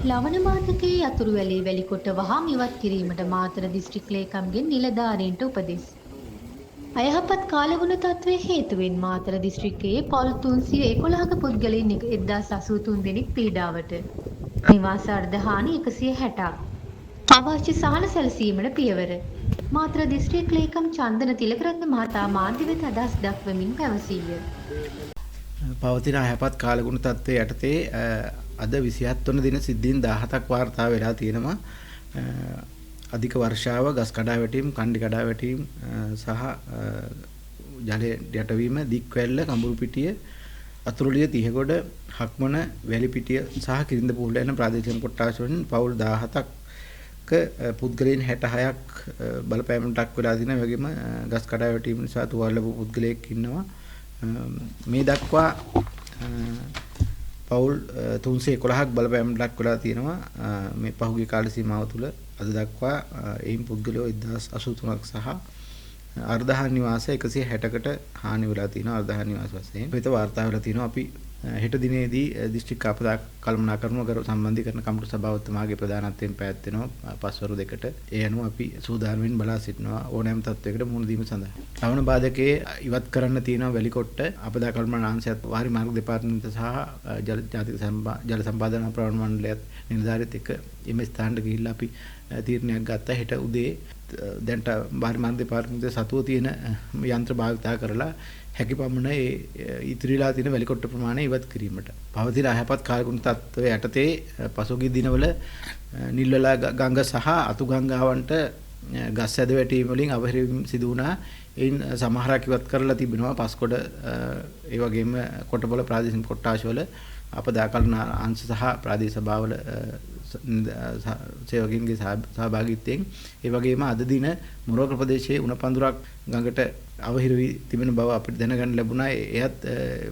ලවණ මාදකයේ යතුරු වැලේ වැලිකොට වහාම ඉවත් කිරීමට මාතර දිස්ත්‍රික් ලේකම්ගෙන් නිලධාරීන්ට උපදෙස්. අයහපත් කාලගුණ තත්ත්වය හේතුවෙන් මාතර දිස්ත්‍රික්කයේ පවුල් 311ක පුද්ගලයින් 1083 දෙනෙක් පීඩාවට. නිවාස අර්ධහානි 160ක්. අවශ්‍ය සහන සැලසීමට පියවර. මාතර දිස්ත්‍රික් ලේකම් චන්දන තිලකරත්න මහතා මාධ්‍ය වෙත අදහස් දක්වමින් පැවසීය. පවතින අයහපත් කාලගුණ තත්ත්වයේ යටතේ අද 27 වන දින සිද්ධීන් 17ක් වාර්තා වෙලා තියෙනවා. අධික වර්ෂාව, ගස් කඩා වැටීම්, කණ්ඩි කඩා වැටීම් සහ ජලය යටවීම, දික්වැල්ල, කඹුරුපිටිය, අතුරුලිය, තිහගොඩ, හක්මන, වැලිපිටිය සහ කිරිඳ පොහොල්ල යන ප්‍රාදේශීය කොට්ටාස වලින් පවුල් 17ක පුද්ගලයන් 66ක් බලපෑමට ලක් වෙලා තිනවා. ඒ වගේම ගස් කඩා වැටීම නිසා තුවාල ලැබු පුද්ගලයෙක් ඉන්නවා. මේ දක්වා පවුල් 311ක් බලපෑමට ලක් වෙලා තියෙනවා. මේ පහුගිය කාල සීමාව තුළ අද දක්වා එයින් පුද්ගලයෝ 1083ක් සහ අර්ධහානි නිවාස 160කට හානි වෙලා තියෙනවා. අර්ධහානි නිවාස වශයෙන් මෙත වාර්තා වෙලා තියෙනවා. අපි හෙට දිනේදී දිස්ත්‍රික් ආපදා කළමනාකරණ සම්බන්ධීකරණ කමිටු සභාවතුමාගේ ප්‍රධානත්වයෙන් පැවැත්වෙනවා පස්වරු දෙකට. ඒ අනුව අපි සූදානම්වෙන් බලා සිටිනවා ඕනෑම තත්වයකට මුහුණ දීම සඳහා. ලවණ බාධකයේ ඉවත් කරන්න තියෙනවා වැලිකොට්ට ආපදා කළමනා අංශයත් වාරි මාර්ග දෙපාර්තමේන්තුව සහ ජාතික ජල සම්පාදන ප්‍රවණ මණ්ඩලයත් නිලධාරීත් එක්ක එම ස්ථානට ගිහිල්ලා අපි තීරණයක් ගත්තා. හෙට උදේ දැන්ට වාරි මාර්ග දෙපාර්තමේන්තුවේ සතුව තියෙන යන්ත්‍ර භාවිතා කරලා හැකි පමණ ඒ ඉතිරිලා තියෙන වැලිකොට්ට ප්‍රමාණය ඉවත් කිරීමට. පවතින අයහපත් කාලගුණ තත්ත්වයේ යටතේ පසුගිය දිනවල නිල්වලා ගංගා සහ අතු ගංගාවන්ට ගස් ඇද වැටීම් වලින් අවහිරවීම් සිදු වුණා. එයින් සමහරක් ඉවත් කරලා තිබෙනවා. පස්කොඩ ඒ වගේම කොටබල ප්‍රාදේශීය කොට්ටාශවල අපදා කළන අංශ සහ ප්‍රාදේශීය සභාවල සේවකින්ගේ සහභාගීත්වයෙන් ඒ වගේම අද දින මොරොක ප්‍රදේශයේ උණපඳුරක් ගඟට අවහිර වී තිබෙන බව අපිට දැනගන්න ලැබුණා. එයත්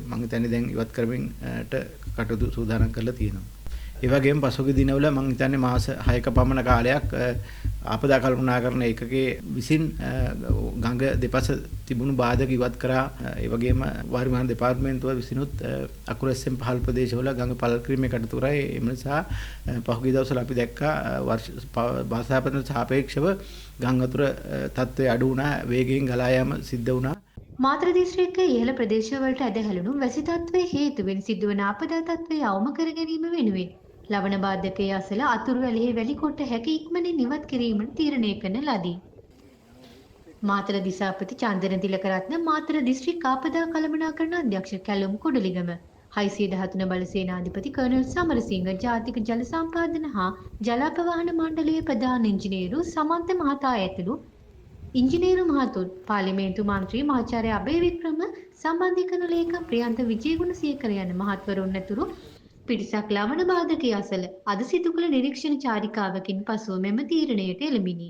මම හිතන්නේ දැන් ඉවත් කරමින්ට කටයුතු සූදානම් කරලා තියෙනවා. ඒ වගේම පසුගිය දිනවල මම හිතන්නේ මාස 6ක පමණ කාලයක් ආපදා කළමනාකරණ ඒකකයේ විසින් ගඟ දෙපස තිබුණු බාධක ඉවත් කරා. ඒ වගේම වාරිමාන දෙපාර්තමේන්තුව විසිනුත් අකුරැස්සෙන් පහළ ප්‍රදේශවල ගඟ පළල් කිරීමේ කටයුතු කරා. ඒ නිසා පහුගිය දවස්වල අපි දැක්කා වර්ෂාපතන සාපේක්ෂව ගංගා වතුර තත්ත්වය අඩු වුණා. වේගයෙන් ගලා යාම සිද්ධ වුණා. මාතර දිස්ත්‍රික්කයේ ඉහළ ප්‍රදේශවලට ඇදහැළුණු වැසි තත්ත්වයේ හේතුවෙන් සිදුවන ආපදා තත්ත්වය අවම කර ගැනීම වෙනුවෙන් ලවණ බාධකයේ අසල අතුරු වැලෙහි වැලිකොට හැකි ඉක්මනින් ඉවත් කිරීමට තීරණය කරන ලදී. මාතර දිසාපති චන්දන තිලකරත්න මාතර දිස්ත්‍රික් ආපදා කළමනාකරණ අධ්‍යක්ෂ කැලුම් කුඩලිගම 613 බලසේනාධිපති කර්නල් සමරසිංහ ජාතික ජල සම්පාදන හා ජල අපවාහන මණ්ඩලයේ ප්‍රධාන ඉංජිනේරු සමන්ත මහතා ඇතුළු ඉංජිනේරු මහතුන් පාර්ලිමේන්තු මන්ත්‍රී මහාචාර්ය අබේ වික්‍රම සම්බන්ධීකරණ ලේකම් ප්‍රියන්ත විජේගුණසේකර යන මහත්වරුන් ඇතුළු පිරිසක් ලවණ බාධකයේ අසල අද සිදු කළ නිරීක්ෂණ චාරිකාවකින් පසුව මෙම තීරණයට එළඹිනි.